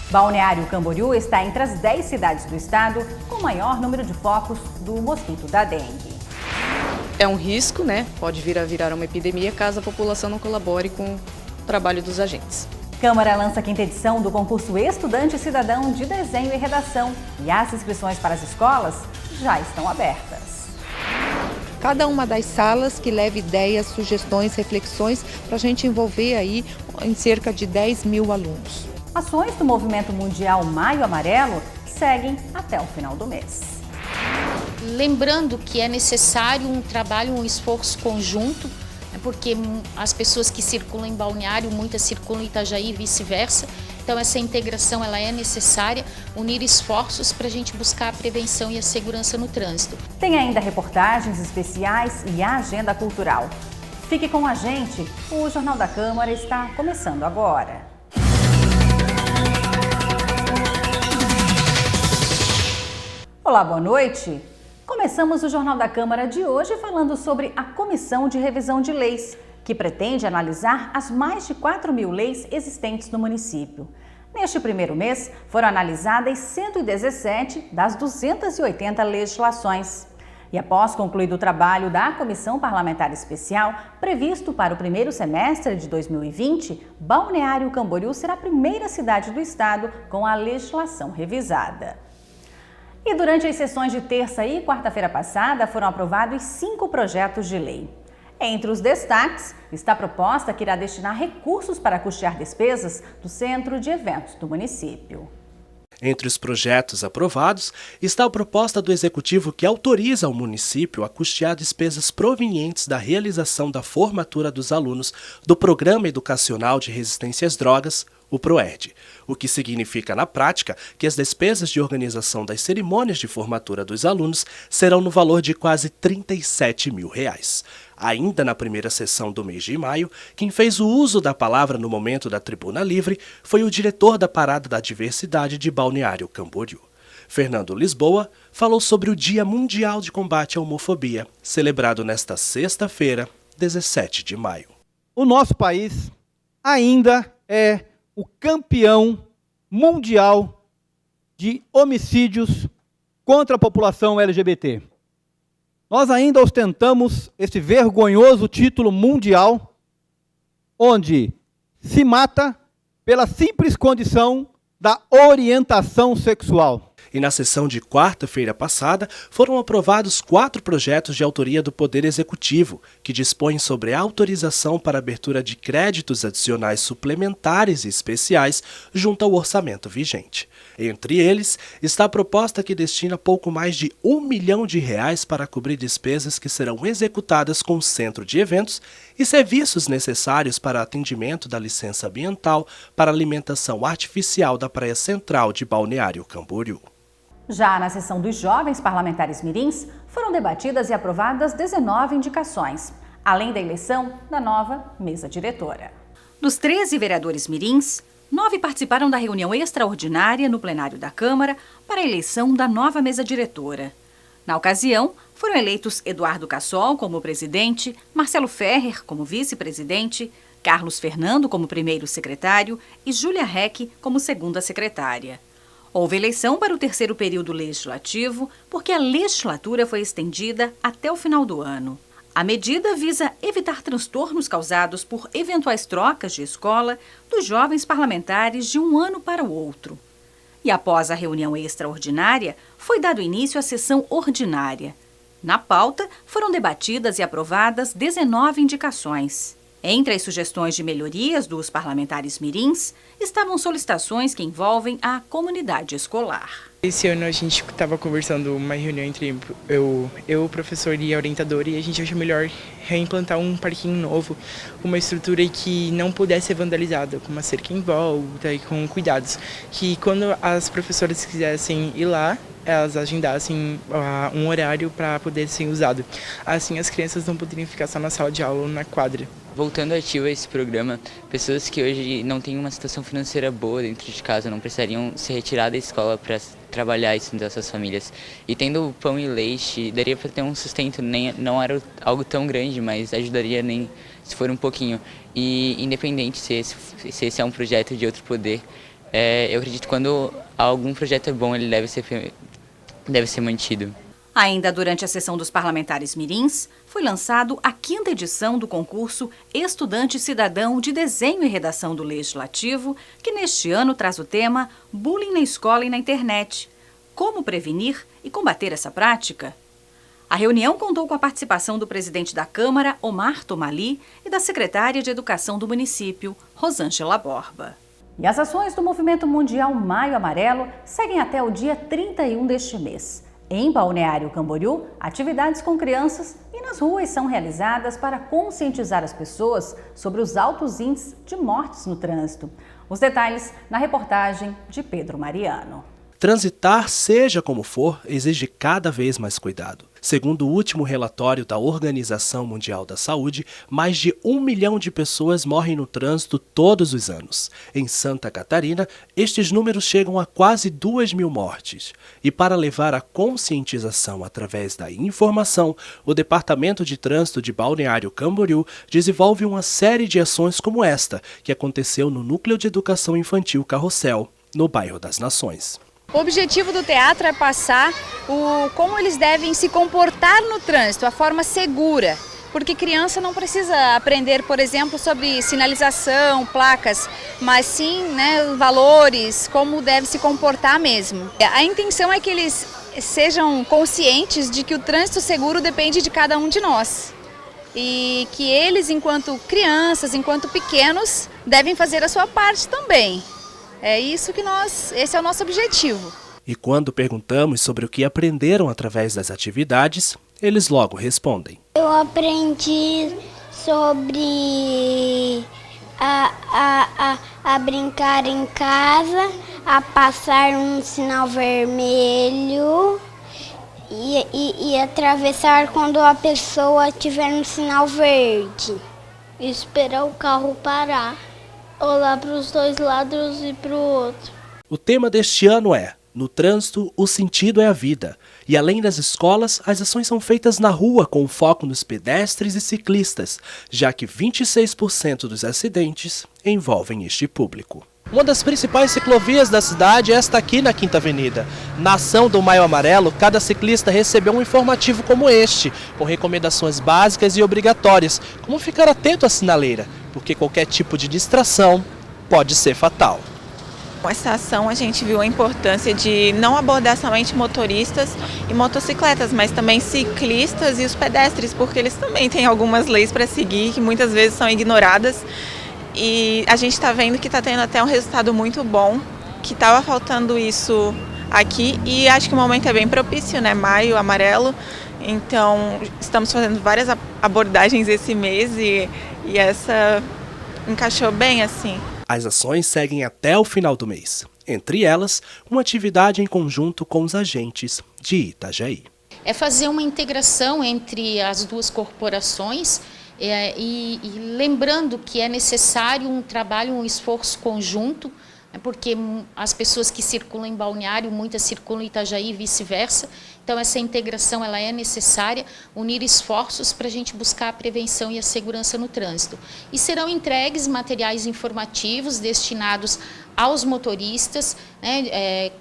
Balneário Camboriú está entre as 10 cidades do estado com maior número de focos do mosquito da dengue. É um risco, Pode vir a virar uma epidemia caso a população não colabore com o trabalho dos agentes. Câmara lança a 5ª edição do concurso Estudante Cidadão de Desenho e Redação e as inscrições para as escolas já estão abertas. Cada uma das salas que leve ideias, sugestões, reflexões para a gente envolver aí em cerca de 10 mil alunos. Ações do Movimento Mundial Maio Amarelo seguem até o final do mês. Lembrando que é necessário um trabalho, um esforço conjunto, porque as pessoas que circulam em Balneário, muitas circulam em Itajaí e vice-versa. Então essa integração ela é necessária, unir esforços para a gente buscar a prevenção e a segurança no trânsito. Tem ainda reportagens especiais e a agenda cultural. Fique com a gente, o Jornal da Câmara está começando agora. Olá, boa noite. Começamos o Jornal da Câmara de hoje falando sobre a Comissão de Revisão de Leis, que pretende analisar as mais de 4.000 leis existentes no município. Neste primeiro mês, foram analisadas 117 das 280 legislações. E após concluído o trabalho da Comissão Parlamentar Especial, previsto para o primeiro semestre de 2020, Balneário Camboriú será a primeira cidade do estado com a legislação revisada. E durante as sessões de terça e quarta-feira passada, foram aprovados 5 projetos de lei. Entre os destaques, está a proposta que irá destinar recursos para custear despesas do Centro de Eventos do município. Entre os projetos aprovados está a proposta do Executivo que autoriza o município a custear despesas provenientes da realização da formatura dos alunos do Programa Educacional de Resistência às Drogas, o PROERD, o que significa na prática que as despesas de organização das cerimônias de formatura dos alunos serão no valor de quase R$37 mil. Ainda na primeira sessão do mês de maio, quem fez o uso da palavra no momento da tribuna livre foi o diretor da Parada da Diversidade de Balneário Camboriú. Fernando Lisboa falou sobre o Dia Mundial de Combate à Homofobia, celebrado nesta sexta-feira, 17 de maio. O nosso país ainda é o campeão mundial de homicídios contra a população LGBT. Nós ainda ostentamos esse vergonhoso título mundial, onde se mata pela simples condição da orientação sexual. E na sessão de quarta-feira passada, foram aprovados 4 projetos de autoria do Poder Executivo, que dispõem sobre a autorização para abertura de créditos adicionais suplementares e especiais junto ao orçamento vigente. Entre eles, está a proposta que destina pouco mais de R$1 milhão para cobrir despesas que serão executadas com o Centro de Eventos e serviços necessários para atendimento da licença ambiental para alimentação artificial da Praia Central de Balneário Camboriú. Já na sessão dos jovens parlamentares mirins, foram debatidas e aprovadas 19 indicações, além da eleição da nova mesa diretora. Dos 13 vereadores mirins, 9 participaram da reunião extraordinária no plenário da Câmara para a eleição da nova mesa diretora. Na ocasião, foram eleitos Eduardo Cassol como presidente, Marcelo Ferrer como vice-presidente, Carlos Fernando como primeiro secretário e Júlia Reck como segunda secretária. Houve eleição para o terceiro período legislativo, porque a legislatura foi estendida até o final do ano. A medida visa evitar transtornos causados por eventuais trocas de escola dos jovens parlamentares de um ano para o outro. E após a reunião extraordinária, foi dado início à sessão ordinária. Na pauta, foram debatidas e aprovadas 19 indicações. Entre as sugestões de melhorias dos parlamentares mirins, estavam solicitações que envolvem a comunidade escolar. Esse ano a gente estava conversando uma reunião entre eu, o professor e a orientadora, e a gente achou melhor reimplantar um parquinho novo, com uma estrutura que não pudesse ser vandalizada, com uma cerca em volta e com cuidados. Que quando as professoras quisessem ir lá, elas agendassem um horário para poder ser usado. Assim as crianças não poderiam ficar só na sala de aula ou na quadra. Voltando ativo a esse programa, pessoas que hoje não têm uma situação financeira boa dentro de casa não precisariam se retirar da escola para trabalhar e sustentar suas famílias. E tendo pão e leite, daria para ter um sustento, não era algo tão grande, mas ajudaria nem se for um pouquinho. E independente se esse é um projeto de outro poder, Eu acredito que quando algum projeto é bom, ele deve ser mantido. Ainda durante a sessão dos parlamentares mirins, foi lançado a 5ª edição do concurso Estudante Cidadão de Desenho e Redação do Legislativo, que neste ano traz o tema Bullying na Escola e na Internet. Como prevenir e combater essa prática? A reunião contou com a participação do presidente da Câmara, Omar Tomali, e da secretária de Educação do município, Rosângela Borba. E as ações do Movimento Mundial Maio Amarelo seguem até o dia 31 deste mês. Em Balneário Camboriú, atividades com crianças e nas ruas são realizadas para conscientizar as pessoas sobre os altos índices de mortes no trânsito. Os detalhes na reportagem de Pedro Mariano. Transitar, seja como for, exige cada vez mais cuidado. Segundo o último relatório da Organização Mundial da Saúde, mais de 1 milhão de pessoas morrem no trânsito todos os anos. Em Santa Catarina, estes números chegam a quase 2.000 mortes. E para levar a conscientização através da informação, o Departamento de Trânsito de Balneário Camboriú desenvolve uma série de ações como esta, que aconteceu no Núcleo de Educação Infantil Carrossel, no bairro das Nações. O objetivo do teatro é passar como eles devem se comportar no trânsito, a forma segura, porque criança não precisa aprender, por exemplo, sobre sinalização, placas, mas sim, valores, como deve se comportar mesmo. A intenção é que eles sejam conscientes de que o trânsito seguro depende de cada um de nós e que eles, enquanto crianças, enquanto pequenos, devem fazer a sua parte também. É isso que esse é o nosso objetivo. E quando perguntamos sobre o que aprenderam através das atividades, eles logo respondem. Eu aprendi sobre a brincar em casa, a passar um sinal vermelho e atravessar quando a pessoa estiver no sinal verde. Esperar o carro parar. Olhar para os dois lados e para o outro. O tema deste ano é: no trânsito, o sentido é a vida. E além das escolas, as ações são feitas na rua com foco nos pedestres e ciclistas, já que 26% dos acidentes envolvem este público. Uma das principais ciclovias da cidade é esta aqui na Quinta Avenida. Na ação do Maio Amarelo, cada ciclista recebeu um informativo como este, com recomendações básicas e obrigatórias, como ficar atento à sinaleira, porque qualquer tipo de distração pode ser fatal. Com essa ação a gente viu a importância de não abordar somente motoristas e motocicletas, mas também ciclistas e os pedestres, porque eles também têm algumas leis para seguir que muitas vezes são ignoradas. E a gente está vendo que está tendo até um resultado muito bom, que estava faltando isso aqui e acho que o momento é bem propício, Maio Amarelo. Então estamos fazendo várias abordagens esse mês e essa encaixou bem assim. As ações seguem até o final do mês. Entre elas, uma atividade em conjunto com os agentes de Itajaí. É fazer uma integração entre as duas corporações e lembrando que é necessário um trabalho, um esforço conjunto, porque as pessoas que circulam em Balneário, muitas circulam em Itajaí e vice-versa. Então essa integração ela é necessária, unir esforços para a gente buscar a prevenção e a segurança no trânsito. E serão entregues materiais informativos destinados aos motoristas,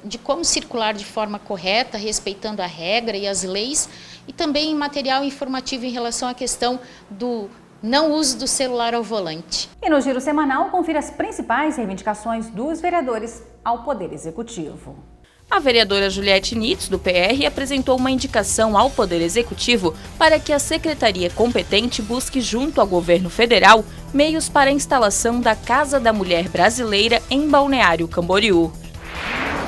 de como circular de forma correta, respeitando a regra e as leis, e também material informativo em relação à questão do não uso do celular ao volante. E no Giro Semanal, confira as principais reivindicações dos vereadores ao Poder Executivo. A vereadora Juliette Nitz, do PR, apresentou uma indicação ao Poder Executivo para que a secretaria competente busque junto ao governo federal meios para a instalação da Casa da Mulher Brasileira em Balneário Camboriú.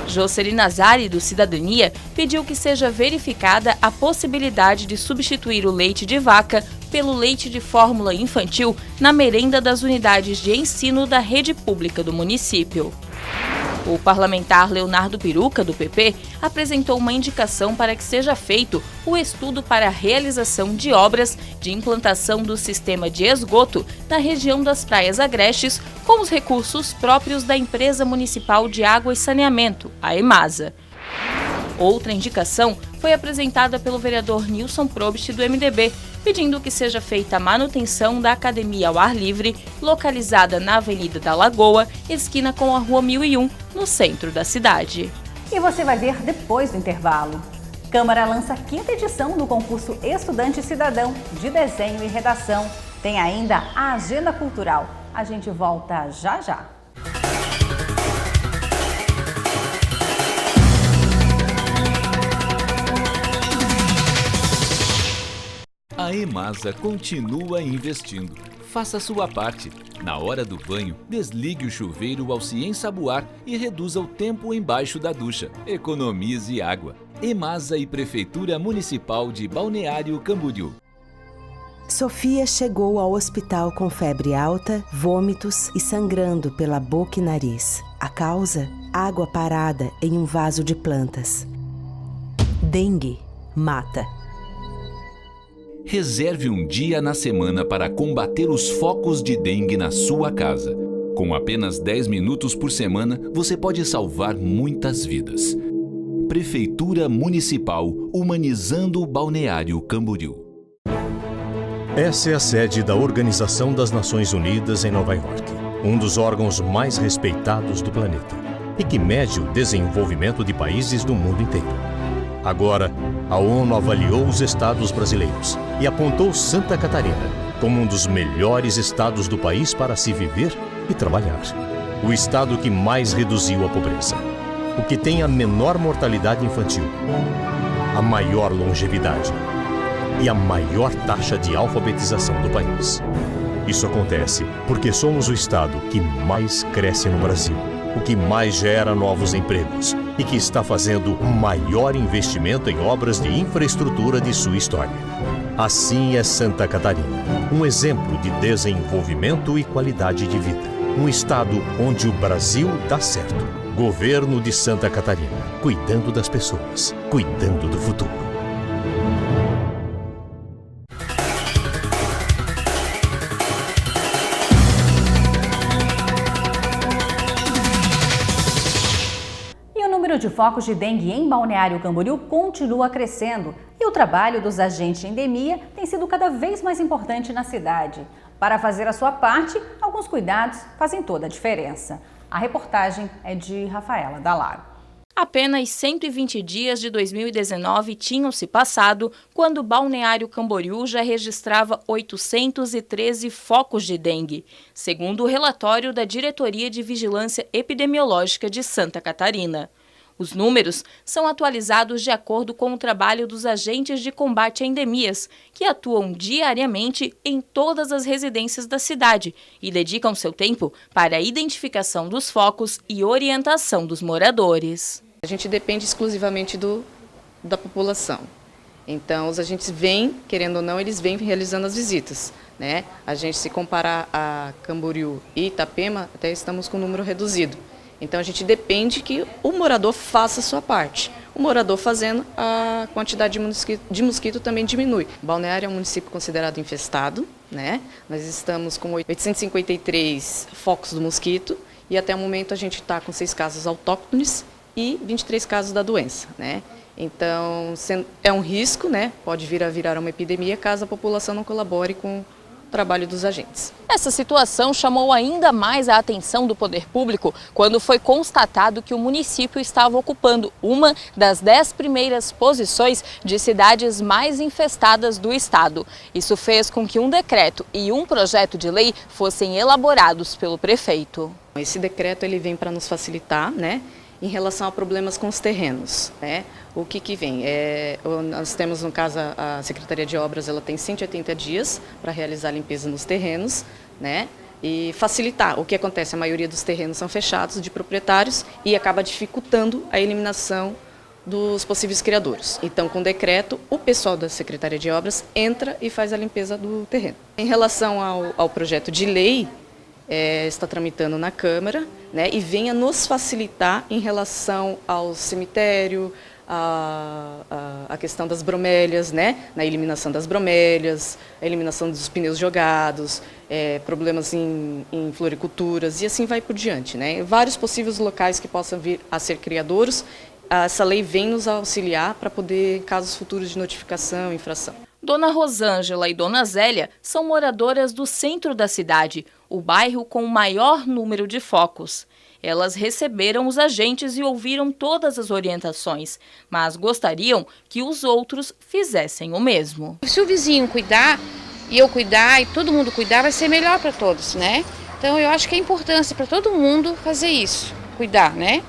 Jocely Nazari, do Cidadania, pediu que seja verificada a possibilidade de substituir o leite de vaca pelo leite de fórmula infantil na merenda das unidades de ensino da rede pública do município. O parlamentar Leonardo Piruca, do PP, apresentou uma indicação para que seja feito o estudo para a realização de obras de implantação do sistema de esgoto na região das Praias Agrestes com os recursos próprios da Empresa Municipal de Água e Saneamento, a EMASA. Outra indicação foi apresentada pelo vereador Nilson Probst, do MDB, pedindo que seja feita a manutenção da academia ao ar livre, localizada na Avenida da Lagoa, esquina com a Rua 1001, no centro da cidade. E você vai ver depois do intervalo. Câmara lança a 5ª edição do concurso Estudante Cidadão de Desenho e Redação. Tem ainda a Agenda Cultural. A gente volta já já. A EMASA continua investindo. Faça a sua parte. Na hora do banho, desligue o chuveiro ao se ensaboar e reduza o tempo embaixo da ducha. Economize água. EMASA e Prefeitura Municipal de Balneário Camboriú. Sofia chegou ao hospital com febre alta, vômitos e sangrando pela boca e nariz. A causa? Água parada em um vaso de plantas. Dengue mata. Reserve um dia na semana para combater os focos de dengue na sua casa. Com apenas 10 minutos por semana, você pode salvar muitas vidas. Prefeitura Municipal, humanizando o Balneário Camboriú. Essa é a sede da Organização das Nações Unidas em Nova York, um dos órgãos mais respeitados do planeta e que mede o desenvolvimento de países do mundo inteiro. Agora, a ONU avaliou os estados brasileiros e apontou Santa Catarina como um dos melhores estados do país para se viver e trabalhar. O estado que mais reduziu a pobreza, o que tem a menor mortalidade infantil, a maior longevidade e a maior taxa de alfabetização do país. Isso acontece porque somos o estado que mais cresce no Brasil, o que mais gera novos empregos e que está fazendo o maior investimento em obras de infraestrutura de sua história. Assim é Santa Catarina, um exemplo de desenvolvimento e qualidade de vida. Um estado onde o Brasil dá certo. Governo de Santa Catarina, cuidando das pessoas, cuidando do futuro. O número de focos de dengue em Balneário Camboriú continua crescendo e o trabalho dos agentes de endemia tem sido cada vez mais importante na cidade. Para fazer a sua parte, alguns cuidados fazem toda a diferença. A reportagem é de Rafaela Dalaro. Apenas 120 dias de 2019 tinham se passado quando Balneário Camboriú já registrava 813 focos de dengue, segundo o relatório da Diretoria de Vigilância Epidemiológica de Santa Catarina. Os números são atualizados de acordo com o trabalho dos agentes de combate a endemias, que atuam diariamente em todas as residências da cidade e dedicam seu tempo para a identificação dos focos e orientação dos moradores. A gente depende exclusivamente da população. Então, os agentes vêm, querendo ou não, eles vêm realizando as visitas, né? A gente, se comparar a Camboriú e Itapema, até estamos com um número reduzido. Então, a gente depende que o morador faça a sua parte. O morador fazendo, a quantidade de mosquito também diminui. Balneário é um município considerado infestado, né? Nós estamos com 853 focos do mosquito e até o momento a gente está com 6 casos autóctones e 23 casos da doença, né? Então, é um risco, né? Pode vir a virar uma epidemia caso a população não colabore com o trabalho dos agentes. Essa situação chamou ainda mais a atenção do poder público quando foi constatado que o município estava ocupando uma das 10 primeiras posições de cidades mais infestadas do estado. Isso fez com que um decreto e um projeto de lei fossem elaborados pelo prefeito. Esse decreto ele vem para nos facilitar, né? Em relação a problemas com os terrenos, né? O que vem? Nós temos, no caso, a Secretaria de Obras, ela tem 180 dias para realizar a limpeza nos terrenos, né? E facilitar. O que acontece? A maioria dos terrenos são fechados de proprietários e acaba dificultando a eliminação dos possíveis criadouros. Então, com o decreto, o pessoal da Secretaria de Obras entra e faz a limpeza do terreno. Em relação ao projeto de lei, está tramitando na Câmara, né, e venha nos facilitar em relação ao cemitério, a questão das bromélias, né, na eliminação das bromélias, a eliminação dos pneus jogados, problemas em floriculturas e assim vai por diante, né, vários possíveis locais que possam vir a ser criadouros. Essa lei vem nos auxiliar para poder, em casos futuros de notificação, infração. Dona Rosângela e Dona Zélia são moradoras do centro da cidade, o bairro com o maior número de focos. Elas receberam os agentes e ouviram todas as orientações, mas gostariam que os outros fizessem o mesmo. Se o vizinho cuidar, e eu cuidar, e todo mundo cuidar, vai ser melhor para todos, né? Então eu acho que é importância para todo mundo fazer isso, cuidar, né?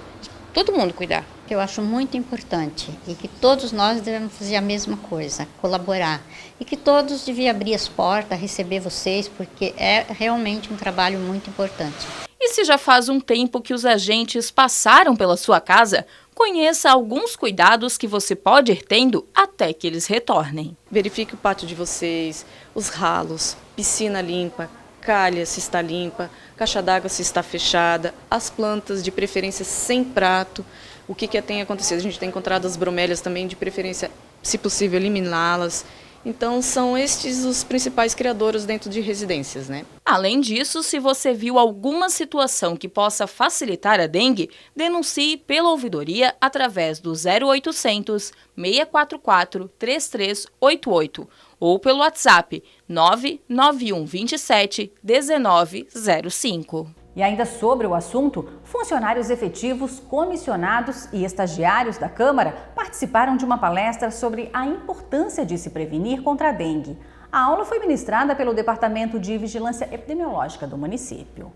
Todo mundo cuidar. Eu acho muito importante e que todos nós devemos fazer a mesma coisa, colaborar. E que todos deviam abrir as portas, receber vocês, porque é realmente um trabalho muito importante. E se já faz um tempo que os agentes passaram pela sua casa, conheça alguns cuidados que você pode ir tendo até que eles retornem. Verifique o pátio de vocês, os ralos, piscina limpa, calha se está limpa, caixa d'água se está fechada, as plantas de preferência sem prato. O que tem acontecido? A gente tem encontrado as bromélias também, de preferência, se possível, eliminá-las. Então, são estes os principais criadouros dentro de residências, né? Além disso, se você viu alguma situação que possa facilitar a dengue, denuncie pela ouvidoria através do 0800 644 3388 ou pelo WhatsApp 991 27 1905. E ainda sobre o assunto, funcionários efetivos, comissionados e estagiários da Câmara participaram de uma palestra sobre a importância de se prevenir contra a dengue. A aula foi ministrada pelo Departamento de Vigilância Epidemiológica do município.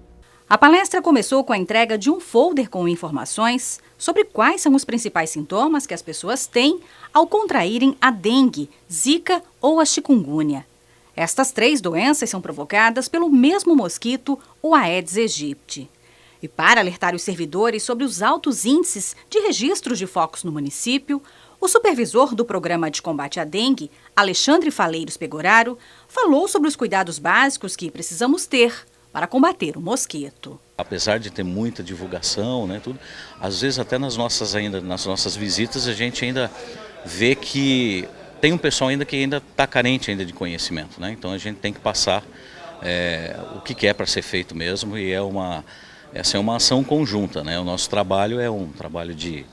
A palestra começou com a entrega de um folder com informações sobre quais são os principais sintomas que as pessoas têm ao contraírem a dengue, zika ou a chikungunya. Estas 3 doenças são provocadas pelo mesmo mosquito, o Aedes aegypti. E para alertar os servidores sobre os altos índices de registros de focos no município, o supervisor do Programa de Combate à Dengue, Alexandre Faleiros Pegoraro, falou sobre os cuidados básicos que precisamos ter para combater o mosquito. Apesar de ter muita divulgação, né, tudo, às vezes até nas nossas visitas a gente ainda vê que tem um pessoal ainda que ainda está carente ainda de conhecimento, né? Então a gente tem que passar o que é para ser feito mesmo, e essa é uma ação conjunta, né? O nosso trabalho é um trabalho de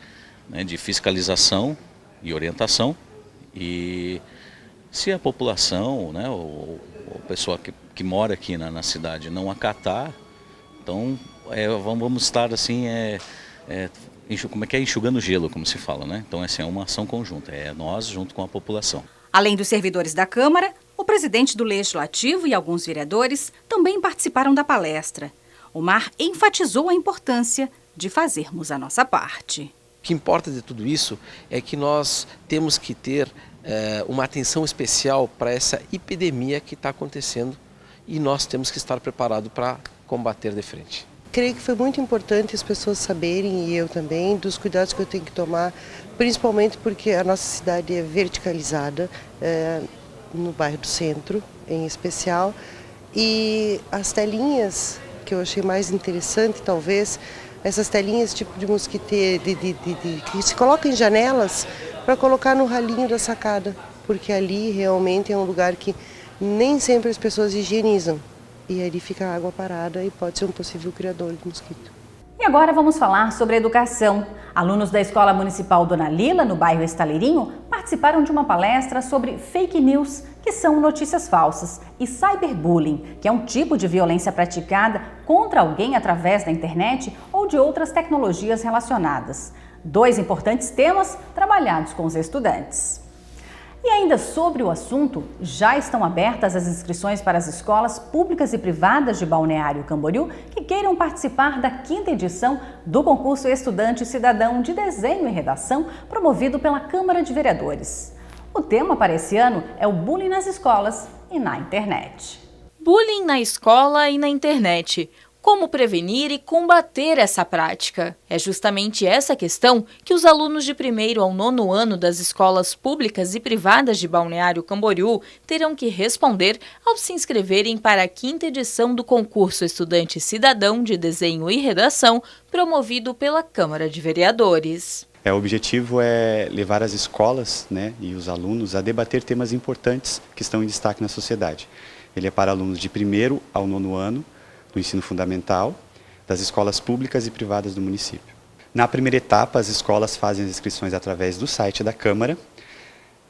fiscalização e orientação, e se a população, né, ou a pessoa que mora aqui na cidade não acatar, então vamos estar assim, como é que é? Enxugando gelo, como se fala, né? Então essa é uma ação conjunta, é nós junto com a população. Além dos servidores da Câmara, o presidente do Legislativo e alguns vereadores também participaram da palestra. O Mar enfatizou a importância de fazermos a nossa parte. O que importa de tudo isso é que nós temos que ter uma atenção especial para essa epidemia que está acontecendo, e nós temos que estar preparados para combater de frente. Creio que foi muito importante as pessoas saberem, e eu também, dos cuidados que eu tenho que tomar, principalmente porque a nossa cidade é verticalizada, no bairro do Centro em especial, e as telinhas que eu achei mais interessante, talvez, essas telinhas tipo de mosquiteiro, que se coloca em janelas para colocar no ralinho da sacada, porque ali realmente é um lugar que nem sempre as pessoas higienizam. E ali fica a água parada e pode ser um possível criador de mosquito. E agora vamos falar sobre educação. Alunos da Escola Municipal Dona Lila, no bairro Estaleirinho, participaram de uma palestra sobre fake news, que são notícias falsas, e cyberbullying, que é um tipo de violência praticada contra alguém através da internet ou de outras tecnologias relacionadas. 2 importantes temas trabalhados com os estudantes. E ainda sobre o assunto, já estão abertas as inscrições para as escolas públicas e privadas de Balneário Camboriú que queiram participar da 5ª edição do concurso Estudante Cidadão de Desenho e Redação, promovido pela Câmara de Vereadores. O tema para esse ano é o bullying nas escolas e na internet. Bullying na escola e na internet. Como prevenir e combater essa prática? É justamente essa questão que os alunos de 1º ao 9º ano das escolas públicas e privadas de Balneário Camboriú terão que responder ao se inscreverem para a 5ª edição do concurso Estudante Cidadão de Desenho e Redação, promovido pela Câmara de Vereadores. O objetivo é levar as escolas, né, e os alunos a debater temas importantes que estão em destaque na sociedade. Ele é para alunos de 1º ao 9º ano, do ensino fundamental, das escolas públicas e privadas do município. Na primeira etapa, as escolas fazem as inscrições através do site da Câmara.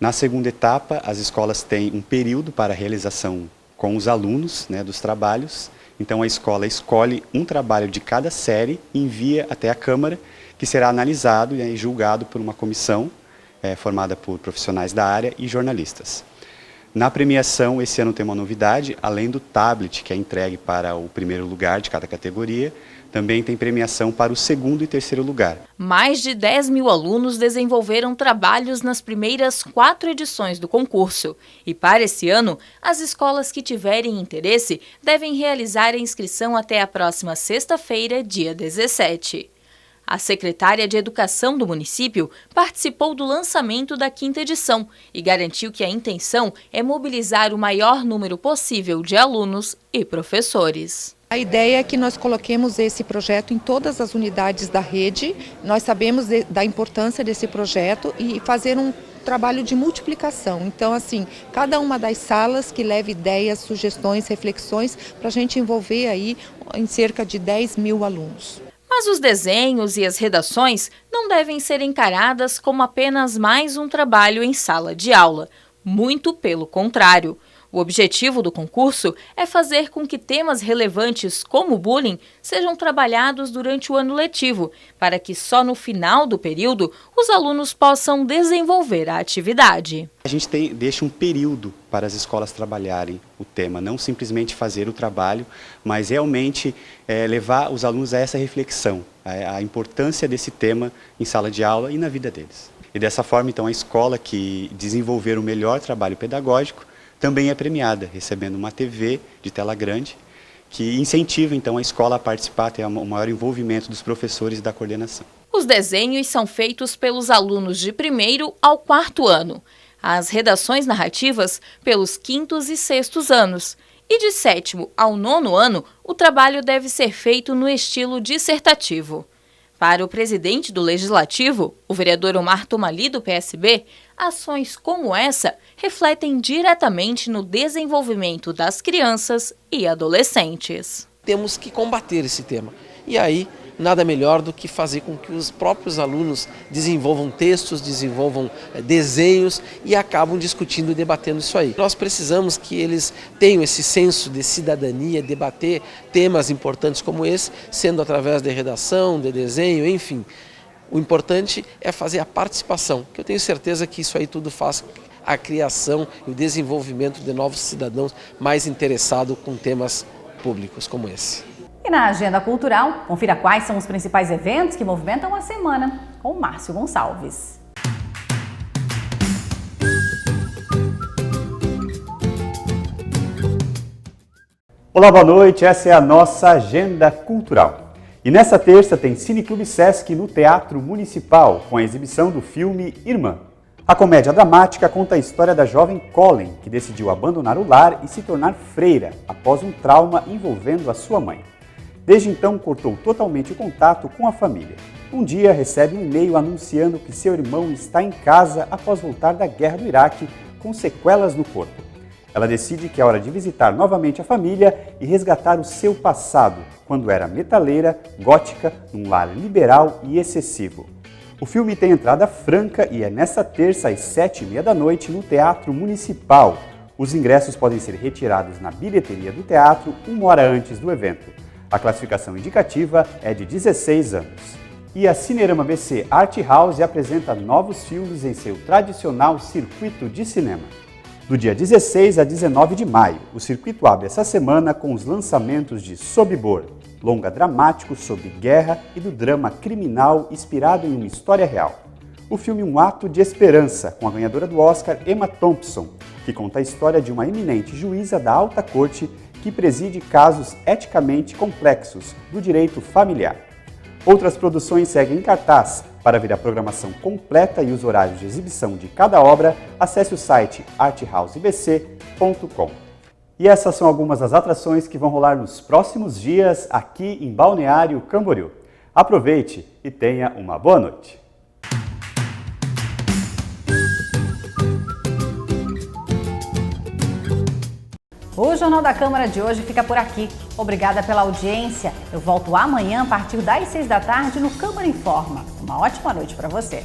Na segunda etapa, as escolas têm um período para a realização com os alunos, né, dos trabalhos. Então a escola escolhe um trabalho de cada série e envia até a Câmara, que será analisado e julgado por uma comissão formada por profissionais da área e jornalistas. Na premiação, esse ano tem uma novidade, além do tablet que é entregue para o primeiro lugar de cada categoria, também tem premiação para o segundo e terceiro lugar. Mais de 10 mil alunos desenvolveram trabalhos nas primeiras 4 edições do concurso. E para esse ano, as escolas que tiverem interesse devem realizar a inscrição até a próxima sexta-feira, dia 17. A secretária de Educação do município participou do lançamento da 5ª edição e garantiu que a intenção é mobilizar o maior número possível de alunos e professores. A ideia é que nós coloquemos esse projeto em todas as unidades da rede. Nós sabemos da importância desse projeto e fazer um trabalho de multiplicação. Então, assim, cada uma das salas que leve ideias, sugestões, reflexões para a gente envolver aí em cerca de 10 mil alunos. Mas os desenhos e as redações não devem ser encaradas como apenas mais um trabalho em sala de aula. Muito pelo contrário. O objetivo do concurso é fazer com que temas relevantes como o bullying sejam trabalhados durante o ano letivo, para que só no final do período os alunos possam desenvolver a atividade. A gente deixa um período para as escolas trabalharem o tema, não simplesmente fazer o trabalho, mas realmente levar os alunos a essa reflexão, a importância desse tema em sala de aula e na vida deles. E dessa forma, então, a escola que desenvolver o melhor trabalho pedagógico também é premiada, recebendo uma TV de tela grande, que incentiva então a escola a participar, a ter um maior envolvimento dos professores e da coordenação. Os desenhos são feitos pelos alunos de 1º ao 4º ano, as redações narrativas pelos 5º e 6º anos, e de 7º ao 9º ano o trabalho deve ser feito no estilo dissertativo. Para o presidente do Legislativo, o vereador Omar Tomali, do PSB, ações como essa refletem diretamente no desenvolvimento das crianças e adolescentes. Temos que combater esse tema. E aí, nada melhor do que fazer com que os próprios alunos desenvolvam textos, desenvolvam desenhos e acabam discutindo e debatendo isso aí. Nós precisamos que eles tenham esse senso de cidadania, debater temas importantes como esse, sendo através de redação, de desenho, enfim. O importante é fazer a participação, que eu tenho certeza que isso aí tudo faz a criação e o desenvolvimento de novos cidadãos mais interessados com temas públicos como esse. E na agenda cultural, confira quais são os principais eventos que movimentam a semana, com Márcio Gonçalves. Olá, boa noite. Essa é a nossa agenda cultural. E nessa terça tem Cineclube Sesc no Teatro Municipal, com a exibição do filme Irmã. A comédia dramática conta a história da jovem Colin, que decidiu abandonar o lar e se tornar freira após um trauma envolvendo a sua mãe. Desde então, cortou totalmente o contato com a família. Um dia, recebe um e-mail anunciando que seu irmão está em casa após voltar da guerra do Iraque com sequelas no corpo. Ela decide que é hora de visitar novamente a família e resgatar o seu passado, quando era metaleira, gótica, num lar liberal e excessivo. O filme tem entrada franca e é nesta terça às 7h30 da noite no Teatro Municipal. Os ingressos podem ser retirados na bilheteria do teatro 1 hora antes do evento. A classificação indicativa é de 16 anos. E a Cinerama BC Art House apresenta novos filmes em seu tradicional circuito de cinema. Do dia 16 a 19 de maio, o circuito abre essa semana com os lançamentos de Sobibor, longa dramático sobre guerra e do drama criminal inspirado em uma história real. O filme Um Ato de Esperança, com a ganhadora do Oscar, Emma Thompson, que conta a história de uma eminente juíza da alta corte que preside casos eticamente complexos do direito familiar. Outras produções seguem em cartaz. Para ver a programação completa e os horários de exibição de cada obra, acesse o site arthousebc.com. E essas são algumas das atrações que vão rolar nos próximos dias aqui em Balneário Camboriú. Aproveite e tenha uma boa noite. O Jornal da Câmara de hoje fica por aqui. Obrigada pela audiência. Eu volto amanhã a partir das 6 da tarde no Câmara Informa. Uma ótima noite para você.